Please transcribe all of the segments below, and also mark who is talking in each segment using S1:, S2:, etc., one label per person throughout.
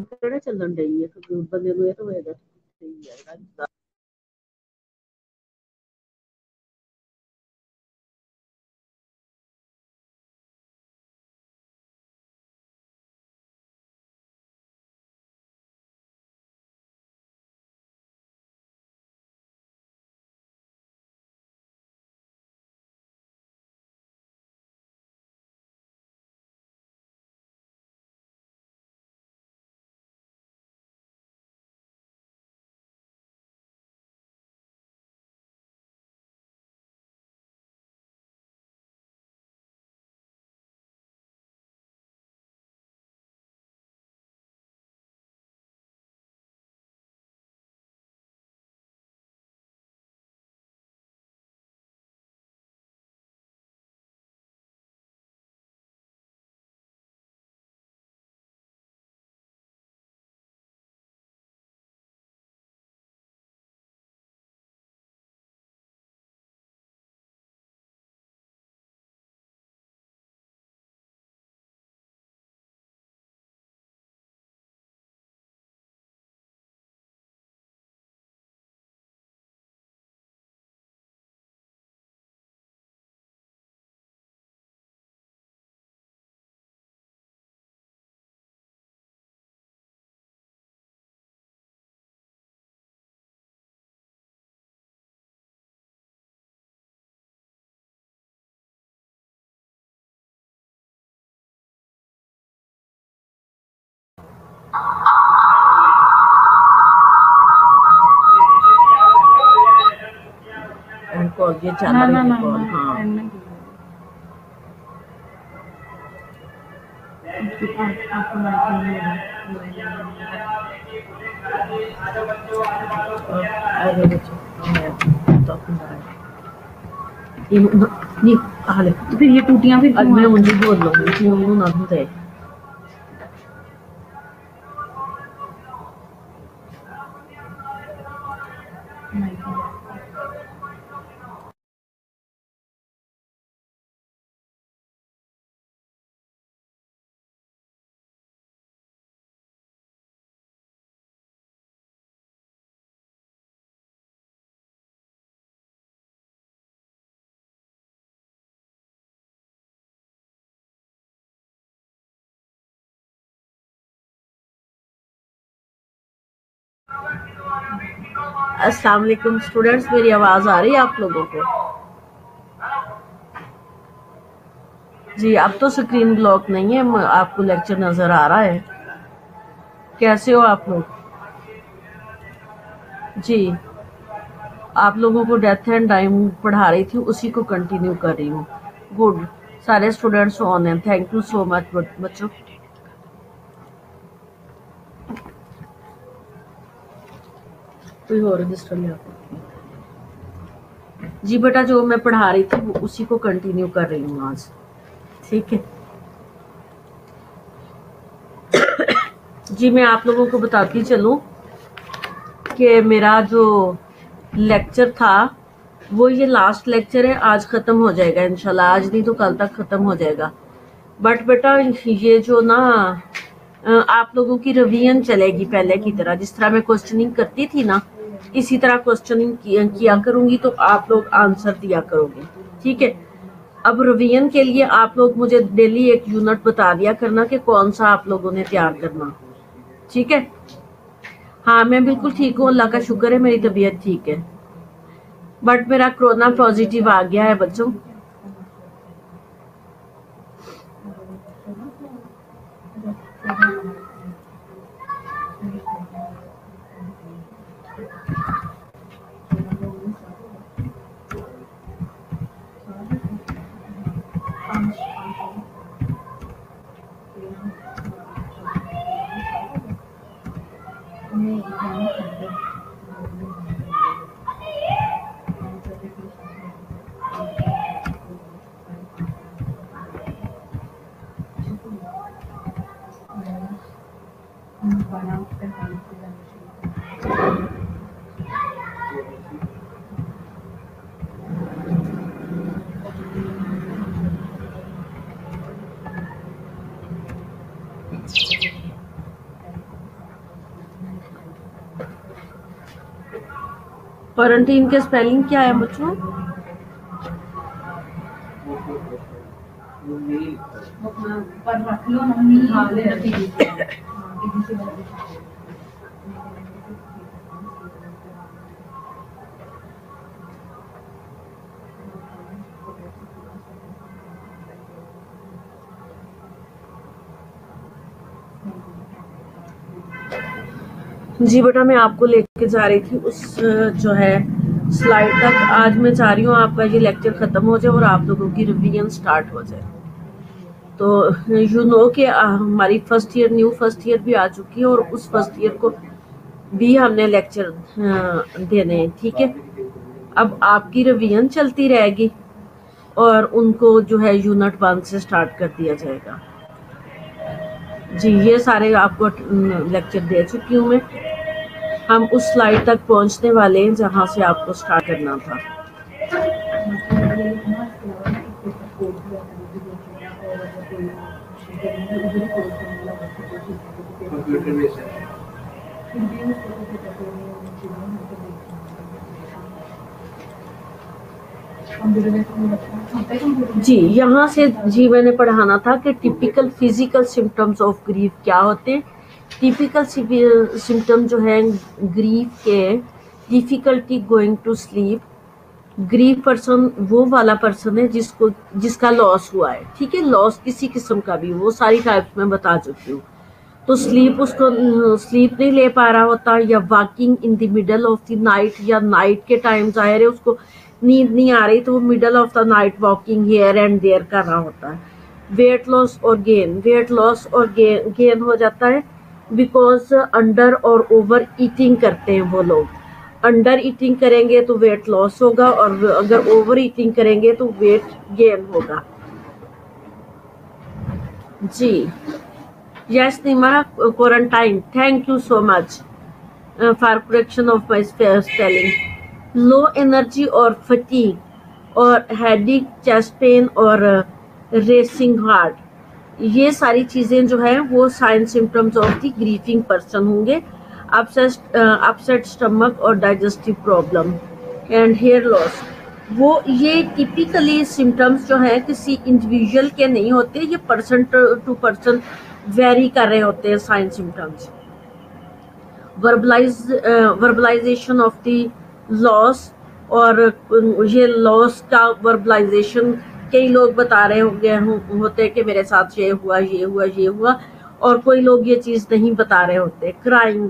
S1: ਕਿਹੜਾ ਚੱਲਣ ਡਈ ਹੈ ਕਿ ਬੰਦੇ ਨੂੰ ਇਹ ਤਾਂ ਹੋਏਗਾ ਸਹੀ ਹੈ। कॉल ये चल रही है कॉल। हाँ नहीं हाले तो फिर ये टूटियां फिर मैं उन्हें बोल लूंगी उन्होंने ना होते अस्सलाम वालेकुम स्टूडेंट्स, मेरी आवाज़ आ रही है आप लोगों को? जी अब तो स्क्रीन ब्लॉक नहीं है, आपको लेक्चर नज़र आ रहा है। कैसे हो आप लोग? जी आप लोगों को डेथ एंड टाइम पढ़ा रही थी, उसी को कंटिन्यू कर रही हूँ। गुड, सारे स्टूडेंट्स ऑन हैं। थैंक यू सो मच बच्चों। कोई और रजिस्टर ले आता जी बेटा, जो मैं पढ़ा रही थी वो उसी को कंटिन्यू कर रही हूँ आज, ठीक है जी। मैं आप लोगों को बताती चलूँ कि मेरा जो लेक्चर था वो ये लास्ट लेक्चर है, आज ख़त्म हो जाएगा इंशाल्लाह। आज नहीं तो कल तक ख़त्म हो जाएगा। बट बेटा ये जो ना आप लोगों की रिवीजन चलेगी पहले की तरह, जिस तरह मैं क्वेश्चनिंग करती थी ना, इसी तरह क्वेश्चनिंग किया करूँगी तो आप लोग आंसर दिया करोगे, ठीक है। अब रिवीजन के लिए आप लोग मुझे डेली एक यूनिट बता दिया करना कि कौन सा आप लोगों ने तैयार करना, ठीक है। हाँ मैं बिल्कुल ठीक हूँ, अल्लाह का शुक्र है, मेरी तबीयत ठीक है। बट मेरा कोरोना पॉजिटिव आ गया है बच्चों। क्वारंटीन के स्पेलिंग क्या है बच्चों?
S2: पर रख लो मम्मी। हाँ ले
S1: जी बेटा, मैं आपको लेके जा रही थी उस जो है स्लाइड तक। आज मैं चाह रही हूँ आपका ये लेक्चर ख़त्म हो जाए और आप लोगों की रिवीजन स्टार्ट हो जाए। तो यू नो कि हमारी न्यू फर्स्ट ईयर भी आ चुकी है और उस फर्स्ट ईयर को भी हमने लेक्चर देने हैं, ठीक है। अब आपकी रिवीजन चलती रहेगी और उनको जो है यूनिट 1 से स्टार्ट कर दिया जाएगा। जी ये सारे आपको लेक्चर दे चुकी हूँ मैं। हम उस स्लाइड तक पहुँचने वाले हैं जहाँ से आपको स्टार्ट करना था। जी यहाँ से जी मैंने पढ़ाना था कि typical physical symptoms of grief क्या होते हैं। टिपिकल सिम्टम जो है ग्रीफ के, difficulty going to sleep. Grief person वो वाला पर्सन है जिसका लॉस हुआ है, ठीक है। लॉस किसी किस्म का भी, वो सारी टाइप्स में बता चुकी हूँ। तो उसको स्लीप नहीं ले पा रहा होता, या walking in the middle of the night, या नाइट के टाइम ज़ाहिर है उसको नींद नहीं आ रही तो वो middle of the night walking here and there कर रहा होता है। वेट लॉस और गेन हो जाता है बिकॉज अंडर और ओवर ईटिंग करते हैं वो लोग। अंडर ईटिंग करेंगे तो वेट लॉस होगा और अगर ओवर ईटिंग करेंगे तो वेट गेन होगा। जी yes Nima, quarantine, thank you so much for correction of my spelling. Low energy और फटीग और हेडेक, चेस्ट पेन और रेसिंग हार्ट, ये सारी चीज़ें जो है वो sign symptoms of the grieving person होंगे। अपसेट स्टमक और digestive problem and hair loss, वो ये टिपिकली सिम्टम्स जो है किसी इंडिविजुअल के नहीं होते, ये पर्सन टू पर्सन वेरी कर रहे होते हैं sign symptoms. Verbalisation of the loss, और ये लॉस का वर्बलाइजेशन कई लोग बता रहे होते हैं कि मेरे साथ ये हुआ, और कोई लोग ये चीज़ नहीं बता रहे होते। क्राइंग,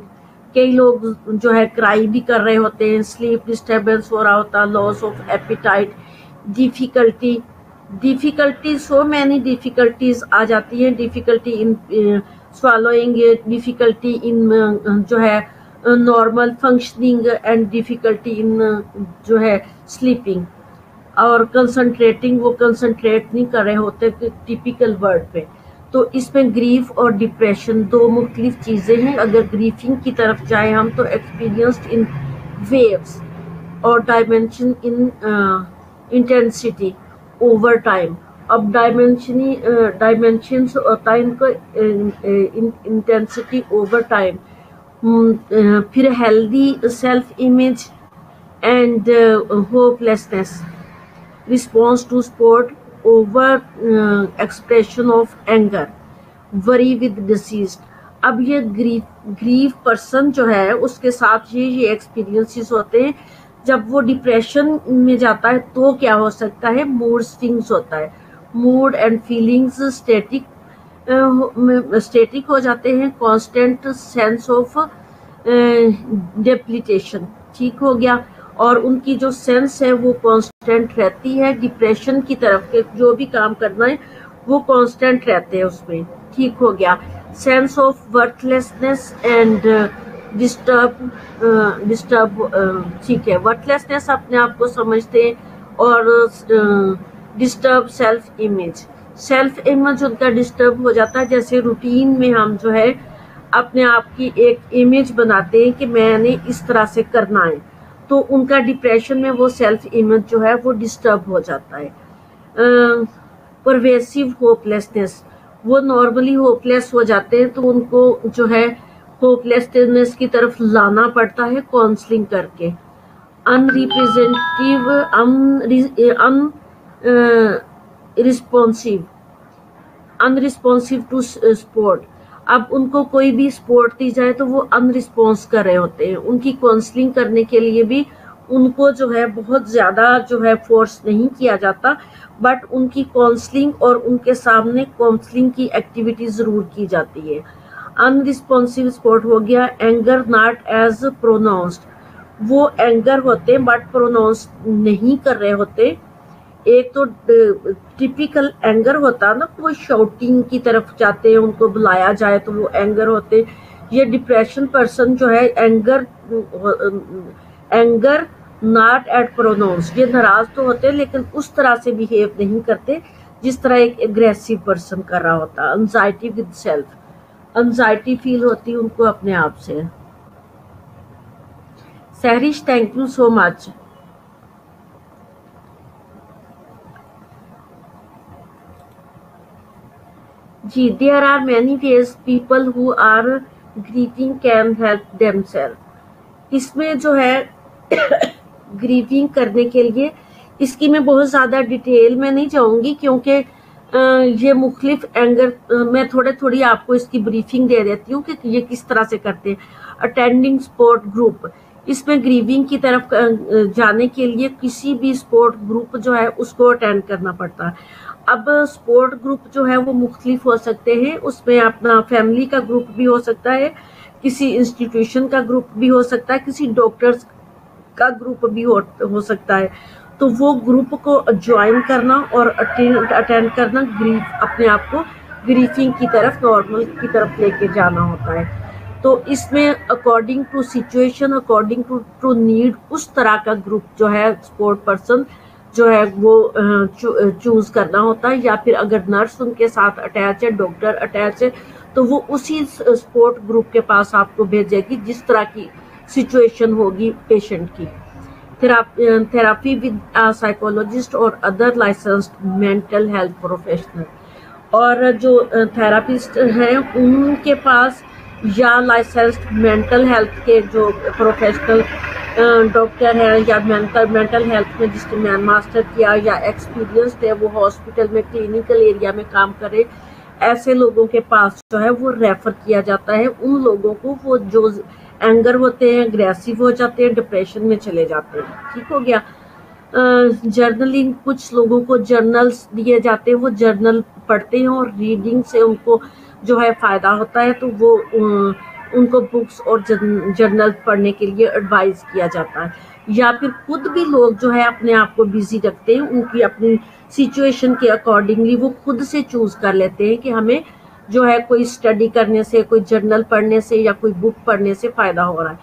S1: कई लोग जो है क्राई भी कर रहे होते हैं। स्लीप डिस्टर्बेंस हो रहा होता है। Loss of appetite, difficulty so many difficulties आ जाती हैं। Difficulty in swallowing, difficulty in जो है normal functioning and difficulty in जो है स्लीपिंग, और कंसंट्रेटिंग, वो कंसंट्रेट नहीं कर रहे होते टिपिकल वर्ड पे। तो इसमें ग्रीफ और डिप्रेशन दो मुख्तलिफ चीज़ें हैं। अगर ग्रीफिंग की तरफ जाए हम तो एक्सपीरियंस्ड इन वेव्स और dimension in intensity over time. अब डायमेंशंस होता है इनको इंटेंसिटी ओवर टाइम। फिर healthy self image and hopelessness, response to support, over expression of anger, worry with disease. अब ये ग्रीफ पर्सन जो है उसके साथ ये एक्सपीरियंसेस होते हैं। जब वो डिप्रेशन में जाता है तो क्या हो सकता है, मूड स्विंग्स होता है। मूड एंड फीलिंग्स स्टेटिक हो जाते हैं। कांस्टेंट सेंस ऑफ डेप्लीटेशन, ठीक हो गया। और उनकी जो सेंस है वो कांस्टेंट रहती है। डिप्रेशन की तरफ के जो भी काम करना है वो कांस्टेंट रहते हैं उसमें, ठीक हो गया। Sense of worthlessness and disturb, ठीक है। वर्थलेसनेस अपने आप को समझते हैं, और डिस्टर्ब सेल्फ इमेज उनका डिस्टर्ब हो जाता है। जैसे रूटीन में हम जो है अपने आप की एक इमेज बनाते हैं कि मैंने इस तरह से करना है, तो उनका डिप्रेशन में वो सेल्फ इमेज जो है वो डिस्टर्ब हो जाता है। परवेसिव होपलेसनेस, वो नॉर्मली होपलेस हो जाते हैं तो उनको जो है होपलेसनेस की तरफ लाना पड़ता है काउंसलिंग करके। अनरिप्रेजेंटेटिव, अनरिस्पॉन्सिव टू स्पोर्ट। अब उनको कोई भी स्पोर्ट दी जाए तो वो अनरिस्पॉन्स कर रहे होते हैं। उनकी काउंसलिंग करने के लिए भी उनको जो है बहुत ज़्यादा जो है फोर्स नहीं किया जाता, बट उनकी काउंसलिंग और उनके सामने काउंसलिंग की एक्टिविटी ज़रूर की जाती है। अनरिस्पॉन्सिव स्पोर्ट हो गया एंगर नॉट एज प्रोनाउंस्ड, वो एंगर होते हैं बट प्रोनाउंस नहीं कर रहे होते। एक तो टिपिकल एंगर होता है ना, वो शाउटिंग की तरफ जाते हैं, उनको बुलाया जाए तो वो एंगर होते। ये डिप्रेशन पर्सन जो है एंगर नॉट एट प्रोनाउंस, ये नाराज तो होते हैं लेकिन उस तरह से बिहेव नहीं करते जिस तरह एक एग्रेसिव पर्सन कर रहा होता। Anxiety with self, anxiety feel होती है उनको अपने आप से। Sahrish, thank you so much. जी, there are many ways people who are grieving can help themselves. इसमें जो है ग्रीविंग करने के लिए, इसकी मैं बहुत ज़्यादा डिटेल में नहीं जाऊंगी क्योंकि ये मुख्तलिफ एंगर, मैं थोड़ी आपको इसकी ब्रीफिंग दे देती हूँ कि ये किस तरह से करते हैं। अटेंडिंग स्पोर्ट ग्रुप, इसमें ग्रीविंग की तरफ जाने के लिए किसी भी स्पोर्ट ग्रुप जो है उसको अटेंड करना पड़ता है। अब स्पोर्ट ग्रुप जो है वो मुख्तलिफ हो सकते हैं, उसमें अपना फैमिली का ग्रुप भी हो सकता है, किसी इंस्टीट्यूशन का ग्रुप भी हो सकता है, किसी डॉक्टर्स का ग्रुप भी हो सकता है। तो वो ग्रुप को ज्वाइन करना और अटेंड करना अपने आप को ग्रीफिंग की तरफ, नॉर्मल की तरफ लेके जाना होता है। तो इसमें according to situation, according to need, उस तरह का ग्रुप जो है स्पोर्ट पर्सन जो है वो चूज करना होता है। या फिर अगर नर्स उनके साथ अटैच है, डॉक्टर अटैच है, तो वो उसी स्पोर्ट ग्रुप के पास आपको भेजेगी जिस तरह की सिचुएशन होगी पेशेंट की। थेरापी विद साइकोलॉजिस्ट और other licensed mental health professional, और जो थेरापिस्ट हैं उनके पास या लाइसेंस्ड मेंटल हेल्थ के जो प्रोफेशनल डॉक्टर हैं या मेंटल हेल्थ में जिसने मास्टर किया या एक्सपीरियंस्ड है, वो हॉस्पिटल में क्लिनिकल एरिया में काम करे, ऐसे लोगों के पास जो है वो रेफर किया जाता है। उन लोगों को वो जो एंगर होते हैं, अग्रेसिव हो जाते हैं, डिप्रेशन में चले जाते हैं। ठीक हो गया। जर्नलिंग, कुछ लोगों को जर्नल्स दिए जाते हैं, वो जर्नल पढ़ते हैं और रीडिंग से उनको जो है फ़ायदा होता है, तो वो उनको बुक्स और जर्नल पढ़ने के लिए एडवाइस किया जाता है। या फिर खुद भी लोग जो है अपने आप को बिजी रखते हैं, उनकी अपनी सिचुएशन के अकॉर्डिंगली वो खुद से चूज कर लेते हैं कि हमें जो है कोई स्टडी करने से, कोई जर्नल पढ़ने से या कोई बुक पढ़ने से फ़ायदा हो रहा है।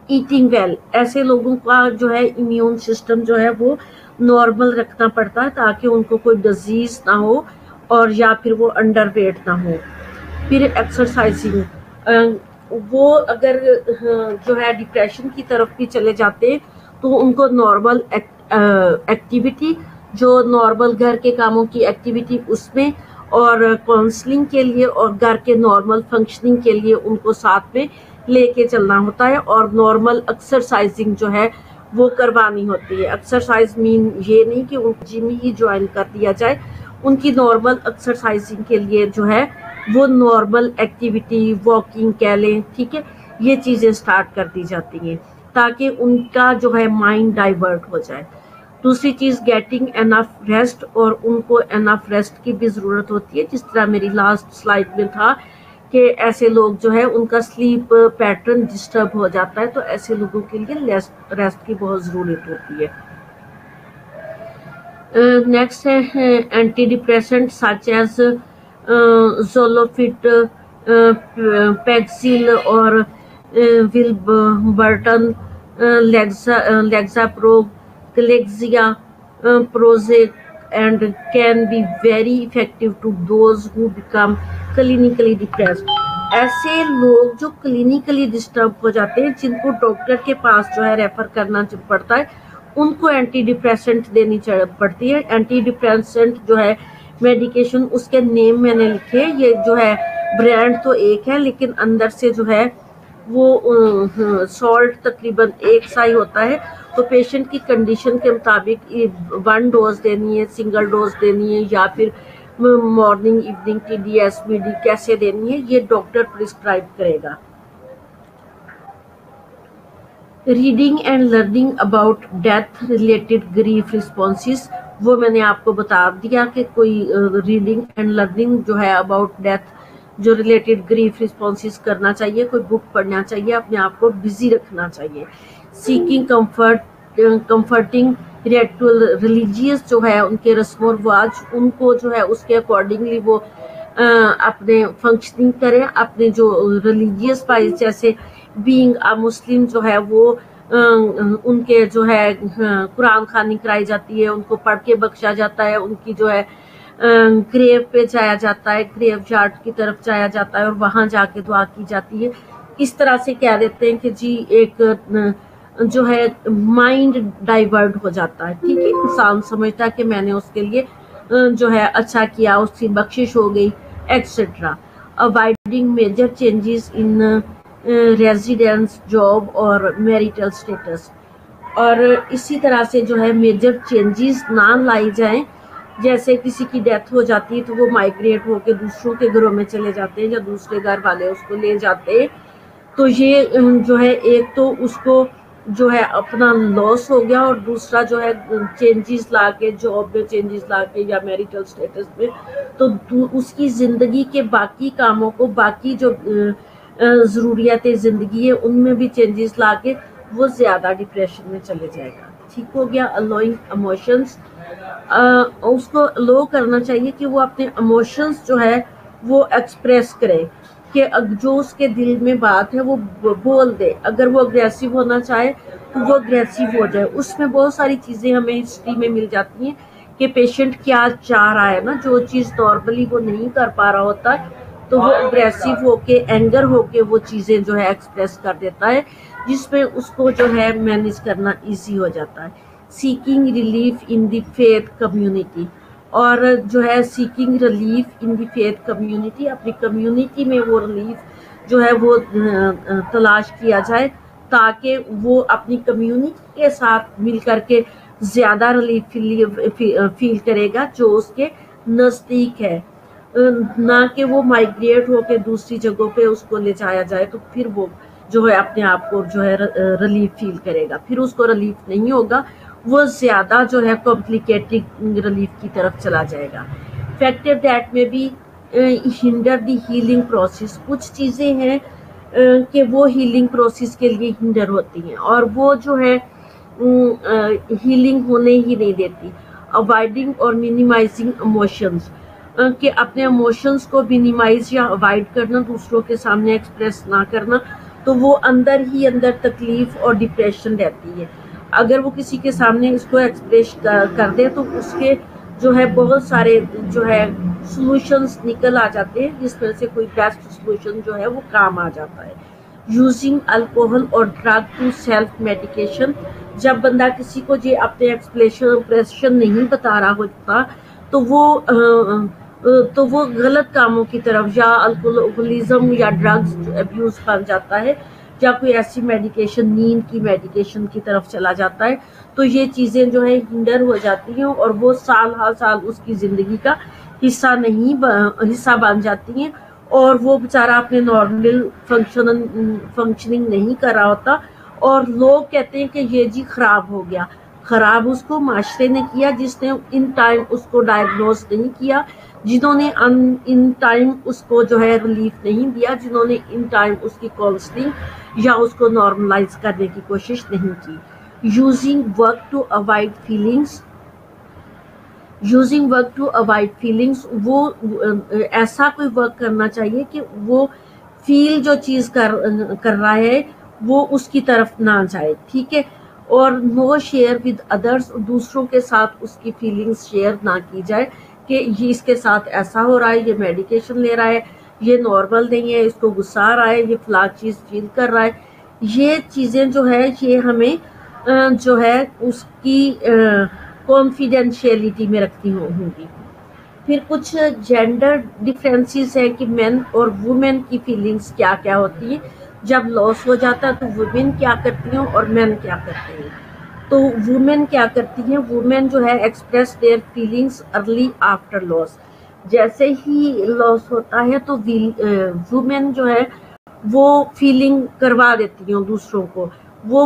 S1: ईटिंग वेल, ऐसे लोगों का जो है इम्यून सिस्टम जो है वो नॉर्मल रखना पड़ता है ताकि उनको कोई डिजीज ना हो और या फिर वो अंडरवेट ना हो। फिर एक्सरसाइजिंग, वो अगर जो है डिप्रेशन की तरफ भी चले जाते हैं तो उनको नॉर्मल एक्टिविटी, जो नॉर्मल घर के कामों की एक्टिविटी उसमें, और काउंसलिंग के लिए और घर के नॉर्मल फंक्शनिंग के लिए उनको साथ में लेके चलना होता है। और नॉर्मल एक्सरसाइजिंग जो है वो करवानी होती है। एक्सरसाइज मीन ये नहीं कि उनको जिम ही ज्वाइन कर दिया जाए, उनकी नॉर्मल एक्सरसाइजिंग के लिए जो है वो नॉर्मल एक्टिविटी, वॉकिंग कह लें, ठीक है, ये चीज़ें स्टार्ट कर दी जाती हैं ताकि उनका जो है माइंड डाइवर्ट हो जाए। दूसरी चीज़ गेटिंग एनफ रेस्ट, और उनको एनफ रेस्ट की भी ज़रूरत होती है। जिस तरह मेरी लास्ट स्लाइड में था कि ऐसे लोग जो है उनका स्लीप पैटर्न डिस्टर्ब हो जाता है, तो ऐसे लोगों के लिए रेस्ट की बहुत ज़रूरत होती है। नेक्स्ट है antidepressant such as Zoloft, Paxil और Wellbutrin, Lexapro, Celexa, Prozac and can be very effective to those who become clinically depressed। ऐसे लोग जो क्लिनिकली डिस्टर्ब हो जाते हैं, जिनको डॉक्टर के पास जो है रेफर करना पड़ता है, उनको एंटी डिप्रेसेंट देनी पड़ती है। एंटी डिप्रेसेंट जो है मेडिकेशन, उसके नेम मैंने लिखे, ये जो है ब्रांड तो एक है लेकिन अंदर से जो है वो सॉल्ट तकरीबन एक सा ही होता है। तो पेशेंट की कंडीशन के मुताबिक 1 डोज देनी है, सिंगल डोज देनी है, या फिर मॉर्निंग इवनिंग TDS BD कैसे देनी है, ये डॉक्टर प्रिस्क्राइब करेगा। Reading and learning about death related grief responses, वो मैंने आपको बता दिया कि कोई रीडिंग एंड लर्निंग जो है अबाउट डेथ जो रिलेटेड ग्रीफ रिस्पॉन्सेस करना चाहिए, कोई बुक पढ़ना चाहिए, अपने आप को बिजी रखना चाहिए। सीकिंग कंफर्टिंग रिचुअल, रिलीजियस जो है उनके रस्म और रिवाज, उनको जो है उसके अकॉर्डिंगली वो अपने फंक्शनिंग करें। अपने जो रिलीजियस वाइज, जैसे बीइंग अ मुस्लिम जो है वो उनके जो है कुरान खानी कराई जाती है, उनको पढ़ के बख्शा जाता है, उनकी जो है ग्रेव पे जाया जाता है, ग्रेव यार्ड की तरफ जाया जाता है और वहां जाके दुआ की जाती है। इस तरह से कह देते हैं कि जी एक जो है माइंड डाइवर्ट हो जाता है, ठीक है। इंसान समझता है कि मैंने उसके लिए जो है अच्छा किया, उसकी बख्शिश हो गई, etcetera. Avoiding major changes in residence, job और मैरिटल स्टेटस, और इसी तरह से जो है मेजर चेंजेस ना लाई जाएं। जैसे किसी की डेथ हो जाती है तो वो माइग्रेट होकर दूसरों के घरों में चले जाते हैं या दूसरे घर वाले उसको ले जाते हैं, तो ये जो है एक तो उसको जो है अपना लॉस हो गया, और दूसरा जो है चेंजेस ला के, जॉब में चेंजेस ला के या मैरिटल स्टेटस में, तो उसकी ज़िंदगी के बाकी कामों को, बाकी जो ज़रूरियातें ज़िंदगी है उनमें भी चेंजेस ला के वो ज़्यादा डिप्रेशन में चले जाएगा। ठीक हो गया। अलोइंग इमोशंस, उसको अलो करना चाहिए कि वो अपने इमोशंस जो है वो एक्सप्रेस करे, कि जो उसके दिल में बात है वो बोल दे। अगर वो अग्रेसिव होना चाहे तो वो अग्रेसिव हो जाए। उसमें बहुत सारी चीज़ें हमें हिस्ट्री में मिल जाती हैं कि पेशेंट क्या चाह रहा है ना, जो चीज़ नॉर्मली वो नहीं कर पा रहा होता है तो वो अग्रेसिव होके, एंगर होके वो चीज़ें जो है एक्सप्रेस कर देता है, जिसमें उसको जो है मैनेज करना इजी हो जाता है। Seeking relief in the faith community, और जो है seeking relief in the faith community, अपनी कम्युनिटी में वो रिलीफ जो है वो तलाश किया जाए, ताकि वो अपनी कम्युनिटी के साथ मिल करके ज़्यादा रिलीफ फील करेगा जो उसके नज़दीक है, ना कि वो माइग्रेट होकर दूसरी जगहों पे उसको ले जाया जाए, तो फिर वो जो है अपने आप को जो है रिलीफ फील करेगा, फिर उसको रिलीफ नहीं होगा, वो ज़्यादा जो है कॉम्प्लिकेटेड रिलीफ की तरफ चला जाएगा। फैक्टर दैट में भी हिंडर द हीलिंग प्रोसेस, कुछ चीज़ें हैं कि वो हीलिंग प्रोसेस के लिए हिंडर होती हैं और वो जो है हीलिंग होने ही नहीं देती। अवॉइडिंग और मिनिमाइजिंग इमोशंस, कि अपने इमोशंस को मिनिमाइज या अवॉइड करना, दूसरों के सामने एक्सप्रेस ना करना, तो वो अंदर ही अंदर तकलीफ और डिप्रेशन रहती है। अगर वो किसी के सामने इसको एक्सप्रेस कर दे तो उसके जो है बहुत सारे जो है सॉल्यूशंस निकल आ जाते हैं, जिसमें से कोई बेस्ट सॉल्यूशन जो है वो काम आ जाता है। यूजिंग अल्कोहल और ड्रग टू सेल्फ मेडिकेशन, जब बंदा किसी को ये अपने एक्सप्रेशन नहीं बता रहा होता तो वो गलत कामों की तरफ या अल्कोहलिज्म या ड्रग्स अब्यूज बन जाता है, या कोई ऐसी मेडिकेशन, नींद की मेडिकेशन की तरफ चला जाता है, तो ये चीज़ें जो है हिंडर हो जाती हैं और वो साल हर साल उसकी ज़िंदगी का हिस्सा बन जाती हैं, और वो बेचारा अपने नॉर्मल फंक्शनिंग नहीं कर रहा होता, और लोग कहते हैं कि ये जी खराब हो गया। खराब उसको माशरे ने किया जिसने इन टाइम उसको डायग्नोज नहीं किया, जिन्होंने इन टाइम उसको जो है रिलीफ नहीं दिया, जिन्होंने इन टाइम उसकी काउंसलिंग या उसको नॉर्मलाइज करने की कोशिश नहीं की। Using work to avoid feelings, वो ऐसा कोई वर्क करना चाहिए कि वो फील जो चीज़ कर रहा है वो उसकी तरफ ना जाए, ठीक है। और नो शेयर विद अदर्स, दूसरों के साथ उसकी फीलिंग्स शेयर ना की जाए कि ये इसके साथ ऐसा हो रहा है, ये मेडिकेशन ले रहा है, ये नॉर्मल नहीं है, इसको गुस्सा आ रहा है, ये फला चीज़ फील कर रहा है। ये चीज़ें जो है ये हमें जो है उसकी कॉन्फिडेंशियलिटी में रखती होंगी। फिर कुछ जेंडर डिफरेंसेस है कि मेन और वुमेन की फीलिंग्स क्या क्या होती है, जब लॉस हो जाता है तो वुमेन क्या करती हैं और मेन क्या करते हैं। तो वुमेन क्या करती हैं, वुमेन जो है express their feelings early after loss. जैसे ही लॉस होता है तो वुमेन जो है वो फीलिंग करवा देती हैं दूसरों को। वो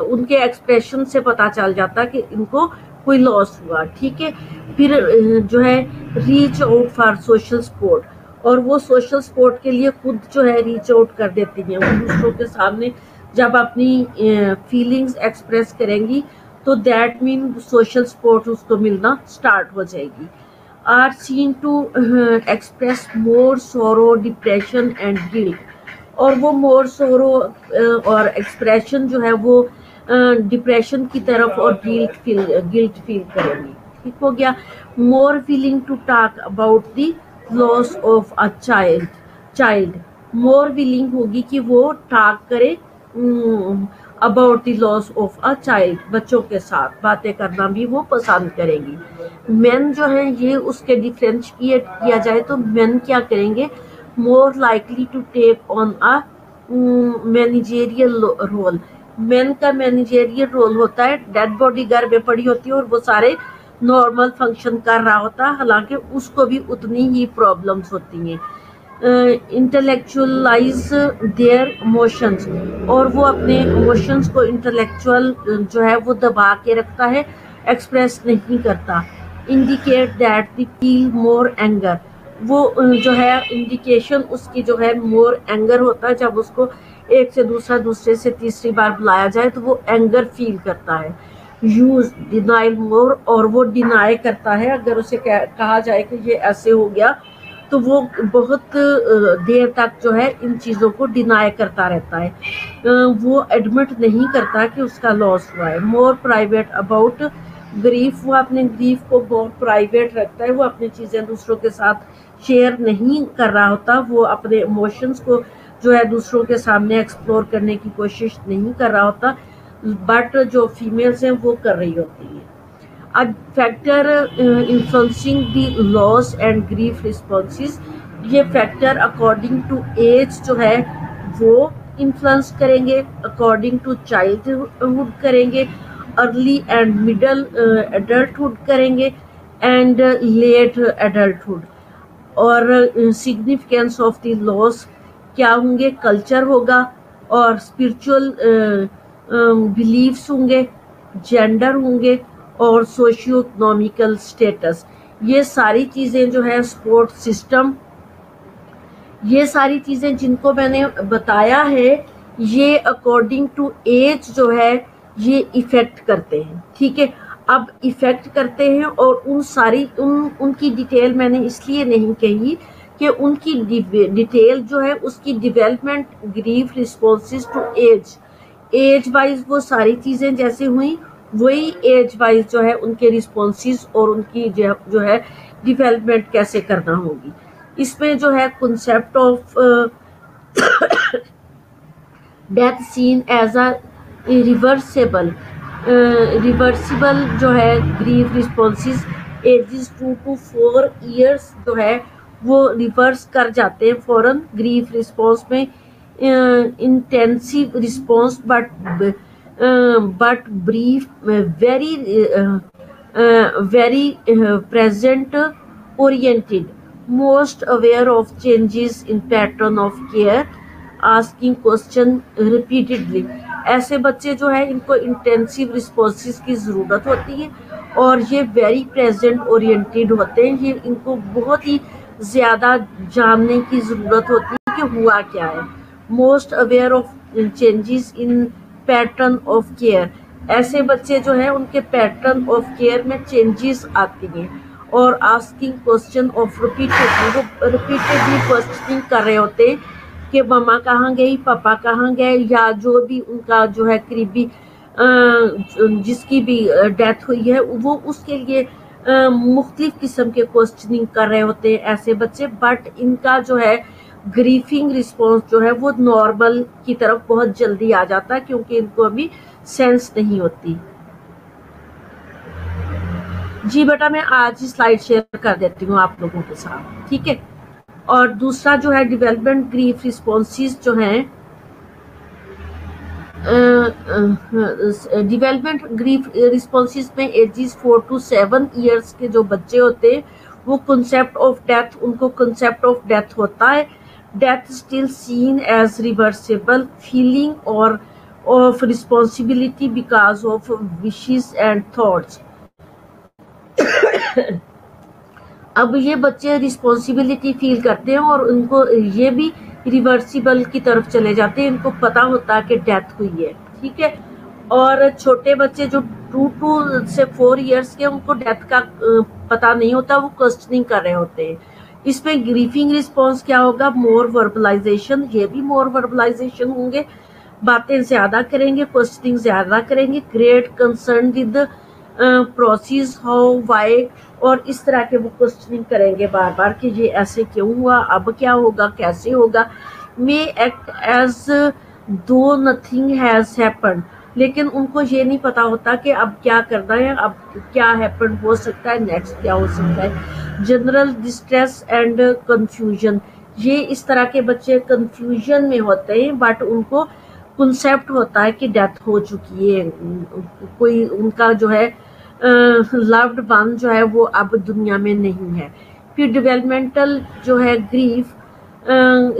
S1: उनके एक्सप्रेशन से पता चल जाता है कि इनको कोई लॉस हुआ, ठीक है। फिर जो है reach out for social support, और वो सोशल सपोर्ट के लिए खुद जो है रीच आउट कर देती हैं। वो दूसरों के सामने जब अपनी फीलिंग्स एक्सप्रेस करेंगी तो दैट मीन सोशल सपोर्ट उसको मिलना स्टार्ट हो जाएगी। आर सीन टू एक्सप्रेस मोर सोरो, डिप्रेशन एंड गिल्ट, और वो मोर सोरो और एक्सप्रेशन जो है वो डिप्रेशन की तरफ और गिल्ट फील करेंगी, ठीक हो गया। More willing to talk about the loss of a child, more willing होगी कि वो टॉक करे about the loss of a child, बच्चों के साथ बातें करना भी वो पसंद करेंगी। मेन जो है ये उसके डिफ्रेंशिएट किया जाए तो मेन क्या करेंगे, more likely to take on a managerial role. Men का मैनेजेरियल रोल होता है, डेड बॉडी घर में पड़ी होती है और वो सारे नॉर्मल फंक्शन कर रहा होता है, हालांकि उसको भी उतनी ही प्रॉब्लम्स होती हैं। इंटेलेक्चुअलाइज देयर इमोशंस, और वो अपने इमोशंस को इंटेलेक्चुअल जो है वो दबा के रखता है, एक्सप्रेस नहीं करता। Indicate that the feel more anger, वो जो है इंडिकेशन उसकी जो है मोर एंगर होता है। जब उसको एक से दूसरा, दूसरे से तीसरी बार बुलाया जाए तो वो एंगर फील करता है। यूज डिनाइल मोर, और वो डिनाई करता है। अगर उसे कहा जाए कि ये ऐसे हो गया तो वो बहुत देर तक जो है इन चीज़ों को डिनाई करता रहता है, वो एडमिट नहीं करता कि उसका लॉस हुआ है। मोर प्राइवेट अबाउट ग्रीफ, वो अपने ग्रीफ को बहुत प्राइवेट रखता है, वो अपनी चीज़ें दूसरों के साथ शेयर नहीं कर रहा होता, वो अपने इमोशंस को जो है दूसरों के सामने एक्सप्लोर करने की कोशिश नहीं कर रहा होता, बट जो फीमेल्स हैं वो कर रही होती हैं। A factor influencing the loss and grief responses, ये फैक्टर अकॉर्डिंग टू एज जो है वो इन्फ्लुएंस करेंगे, अकॉर्डिंग टू चाइल्डहुड करेंगे, अर्ली एंड मिडल एडल्टहुड करेंगे, एंड लेट एडल्टहुड। और सिग्निफिकेंस ऑफ द लॉस क्या होंगे, कल्चर होगा, और स्पिरिचुअल बिलीव्स होंगे, जेंडर होंगे, और सोशियो इकोनॉमिकल स्टेटस। ये सारी चीज़ें जो है सपोर्ट सिस्टम, ये सारी चीज़ें जिनको मैंने बताया है ये अकॉर्डिंग टू एज जो है ये इफ़ेक्ट करते हैं, ठीक है। अब इफ़ेक्ट करते हैं, और उनकी डिटेल मैंने इसलिए नहीं कही कि उनकी डिटेल जो है उसकी development grief responses to age wise वो सारी चीज़ें जैसे हुई वही एज वाइज जो है उनके रिस्पॉन्सेज और उनकी जो है डिवेलपमेंट कैसे करना होगी। इसमें जो है concept of death seen as a reversible जो है grief responses ages 2 to 4 years जो है वो रिवर्स कर जाते हैं फौरन ग्रीफ रिस्पॉन्स में। Intensive response but brief, very present oriented, most aware of changes in pattern of care, asking question repeatedly। ऐसे बच्चे जो है इनको इंटेंसिव रिस्पॉन्सेस की ज़रूरत होती है, और ये वेरी प्रेजेंट ओरिएंटेड होते हैं। ये इनको बहुत ही ज़्यादा जानने की ज़रूरत होती है कि हुआ क्या है। Most aware of changes in pattern of care, ऐसे बच्चे जो है उनके पैटर्न ऑफ केयर में चेंजेस आती हैं। और asking question of repeatedly questioning कर रहे होते हैं कि मम्मा कहाँ गई, पापा कहाँ गए, या जो भी उनका जो है करीबी जिसकी भी डेथ हुई है वो उसके लिए मुख्तलिफ किस्म के क्वेश्चनिंग कर रहे होते हैं ऐसे बच्चे। बट इनका जो है ग्रीफिंग रिस्पॉन्स जो है वो नॉर्मल की तरफ बहुत जल्दी आ जाता है, क्योंकि इनको अभी सेंस नहीं होती। जी बेटा, मैं आज ही स्लाइड शेयर कर देती हूँ आप लोगों के साथ, ठीक है। और दूसरा जो है डेवलपमेंट ग्रीफ रिस्पॉन्सेस जो हैं डेवलपमेंट ग्रीफ रिस्पॉन्सेस में एजेस 4 to 7 ईयर्स के जो बच्चे होते हैं वो कंसेप्ट ऑफ डेथ, उनको कंसेप्ट ऑफ डेथ होता है. Death still seen as reversible feeling और of responsibility because of wishes and thoughts. अब ये बच्चे रिस्पॉन्सिबिलिटी फील करते हैं और उनको ये भी रिवर्सिबल की तरफ चले जाते हैं. इनको पता होता है कि डेथ हुई है, ठीक है. और छोटे बच्चे जो 2 से 4 ईयर्स के, उनको डेथ का पता नहीं होता, वो क्वेश्चनिंग कर रहे होते हैं. इसमें ग्रीफिंग रिस्पॉन्स क्या होगा? मोर वर्बलाइजेशन. ये भी मोर वर्बलाइजेशन होंगे, बातें ज्यादा करेंगे, क्वेश्चनिंग ज्यादा करेंगे. Great concern with process, how, why, और इस तरह के वो क्वेश्चनिंग करेंगे बार बार कि ये ऐसे क्यों हुआ, अब क्या होगा, कैसे होगा. मे एक्ट एज दो नथिंग हैज हैपेंड. लेकिन उनको ये नहीं पता होता कि अब क्या करना है, अब क्या हैपन हो सकता है, नेक्स्ट क्या हो सकता है. General distress and confusion. ये इस तरह के बच्चे कंफ्यूजन में होते हैं, बट उनको कंसेप्ट होता है कि डेथ हो चुकी है, कोई उनका जो है लव्ड वन जो है वो अब दुनिया में नहीं है. फिर डेवलपमेंटल जो है ग्रीफ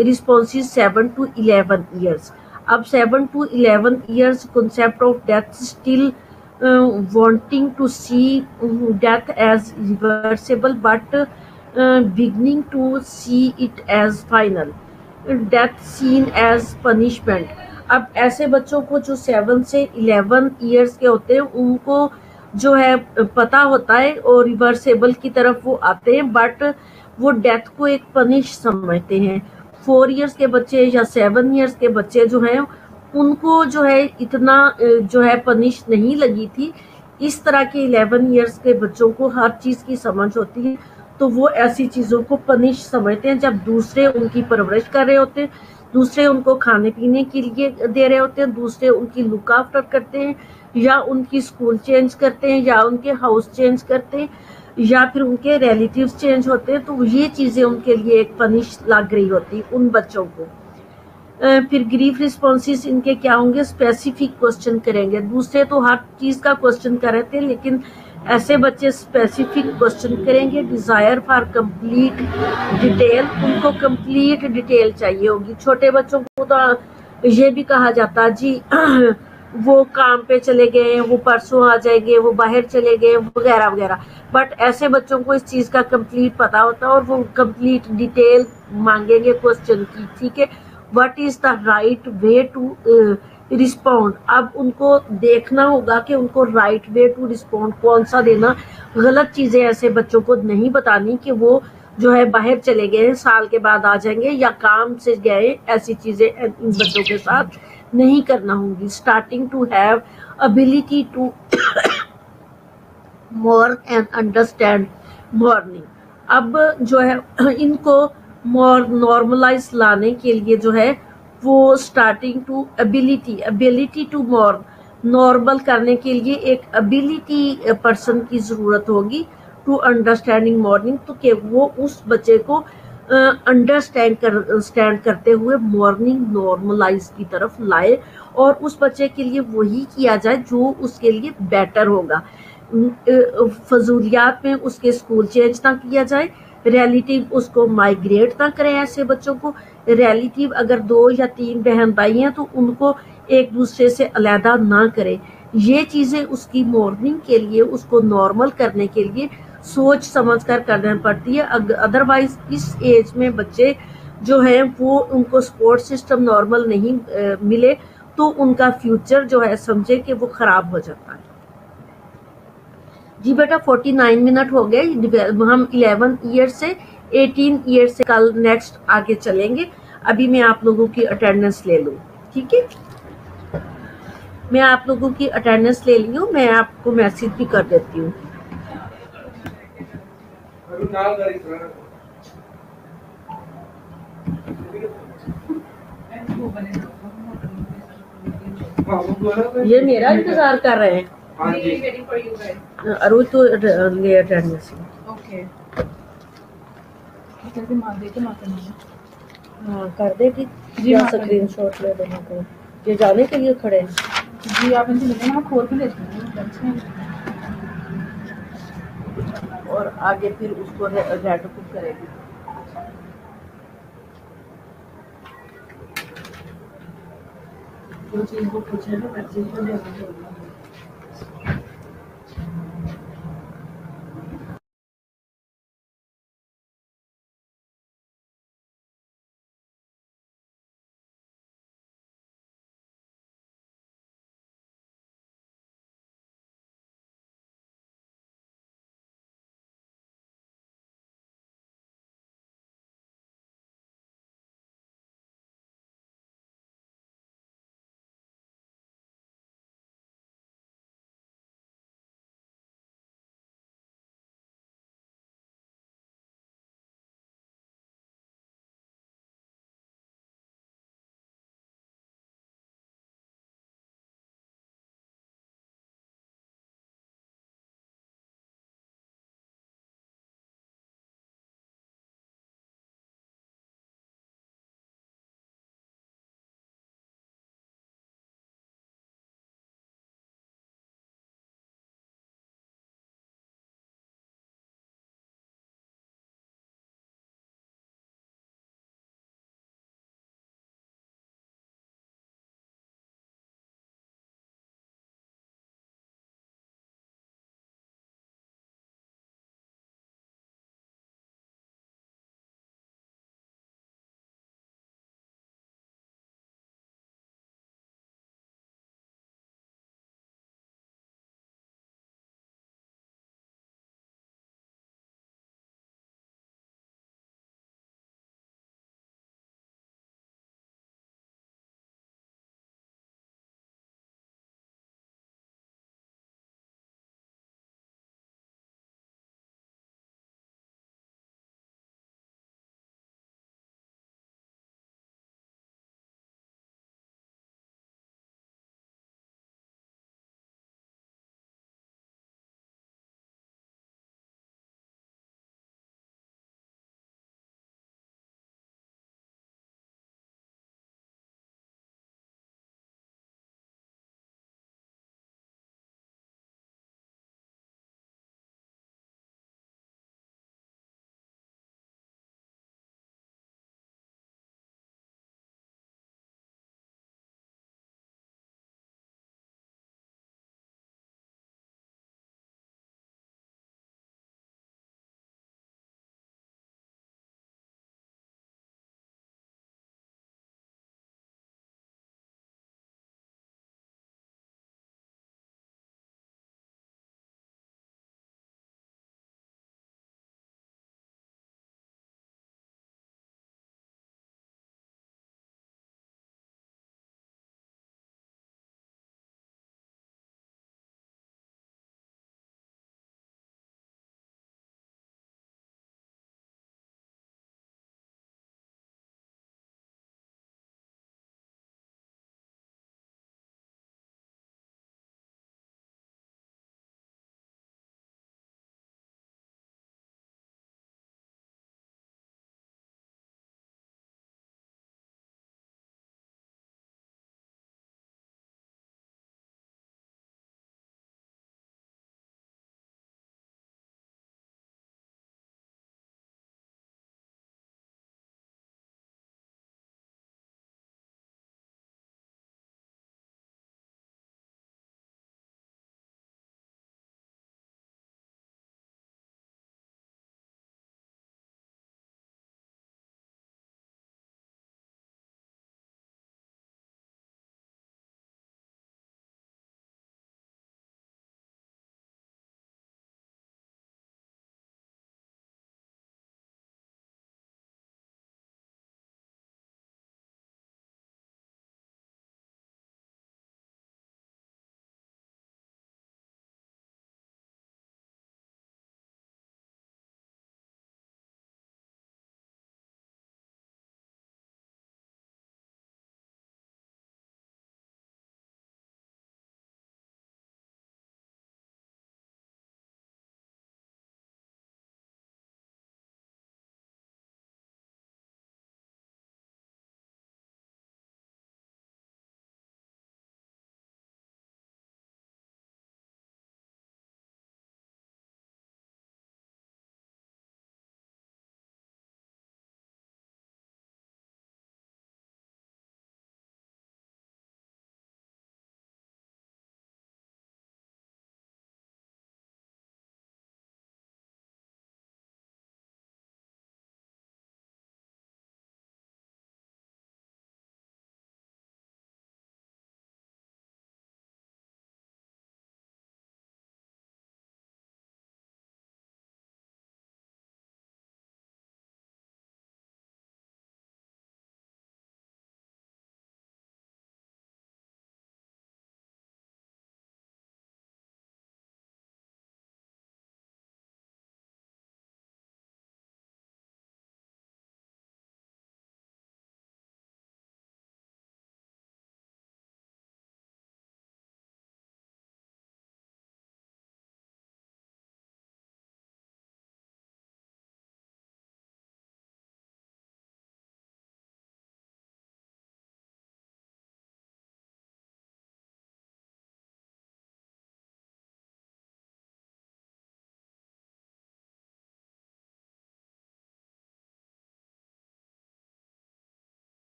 S1: रिस्पॉन्सेस 7 to 11 ईयर्स. अब 7 to 11 years concept of death still wanting to see death as reversible but beginning to see it as final. Death seen as punishment. अब ऐसे बच्चों को जो 7 से 11 ईयर्स के होते हैं उनको जो है पता होता है और रिवर्सेबल की तरफ वो आते हैं, बट वो डेथ को एक पनिश समझते हैं. 4 ईयर्स के बच्चे या 7 ईयर्स के बच्चे जो हैं उनको जो है इतना जो है पनिश नहीं लगी थी. इस तरह के 11 ईयर्स के बच्चों को हर चीज की समझ होती है, तो वो ऐसी चीजों को पनिश समझते हैं. जब दूसरे उनकी परवरिश कर रहे होते हैं, दूसरे उनको खाने पीने के लिए दे रहे होते हैं, दूसरे उनकी लुक आफ्टर करते हैं, या उनकी स्कूल चेंज करते हैं, या उनके हाउस चेंज करते हैं, या फिर उनके रिलेटिव्स चेंज होते हैं, तो ये चीजें उनके लिए एक पनिश लग रही होती उन बच्चों को. फिर ग्रीफ रिस्पॉन्सेस इनके क्या होंगे? स्पेसिफिक क्वेश्चन करेंगे. दूसरे तो हर चीज का क्वेश्चन कर रहे थे, लेकिन ऐसे बच्चे स्पेसिफिक क्वेश्चन करेंगे. Desire for complete detail. उनको कंप्लीट डिटेल चाहिए होगी. छोटे बच्चों को तो ये भी कहा जाता है जी वो काम पे चले गए, वो परसों आ जाएंगे, वो बाहर चले गए, वगैरह वगैरह. बट ऐसे बच्चों को इस चीज का कंप्लीट पता होता है और वो कंप्लीट डिटेल मांगेंगे क्वेश्चन की, ठीक है. What is the right way to respond. अब उनको देखना होगा कि उनको राइट वे टू रिस्पॉन्ड कौन सा देना. गलत चीजें ऐसे बच्चों को नहीं बतानी कि वो जो है बाहर चले गए, साल के बाद आ जाएंगे, या काम से गए, ऐसी चीजें इन बच्चों के साथ नहीं करना होंगी. Starting to have ability to mourn and understand mourning. अब जो है इनको मोर नॉर्मलाइज लाने के लिए जो है वो starting to ability to more normal करने के लिए एक एबिलिटी पर्सन की जरूरत होगी टू अंडरस्टैंडिंग मॉर्निंग. तो कि वो उस बच्चे को अंडरस्टैंड करते हुए मॉर्निंग नॉर्मलाइज की तरफ लाए, और उस बच्चे के लिए वही किया जाए जो उसके लिए बेटर होगा. फजूलियात में उसके स्कूल चेंज ना किया जाए, रिलेटिव उसको माइग्रेट ना करें. ऐसे बच्चों को रिलेटिव अगर 2 या 3 बहन भाई हैं तो उनको एक दूसरे से अलहदा ना करें. ये चीजें उसकी मॉर्निंग के लिए, उसको नॉर्मल करने के लिए सोच समझ कर करना पड़ती है. अदरवाइज इस एज में बच्चे जो है वो उनको सपोर्ट सिस्टम नॉर्मल नहीं मिले तो उनका फ्यूचर जो है समझे कि वो खराब हो जाता है. जी बेटा 49 मिनट हो गए. हम 11 ईयर से 18 ईयर से कल नेक्स्ट आगे चलेंगे. अभी मैं आप लोगों की अटेंडेंस ले लूँ, ठीक है. मैं आप लोगों की अटेंडेंस ले ली हूँ, मैं आपको मैसेज भी कर देती हूँ. ये मेरा इंतजार कर रहे हैं. अरुण तो ले अटेंडेंस.
S2: ओके
S1: हाँ कर देगी जी. स्क्रीनशॉट ले देना. ये जाने के लिए खड़े हैं.
S2: जी आप इनसे मिलें, मैं खोल के लेती हूँ अच्छे हैं।
S1: और आगे फिर उसको रेड कुक करेगी। जो चीज़ वो पूछे ना हर चीज़ को देना होगा।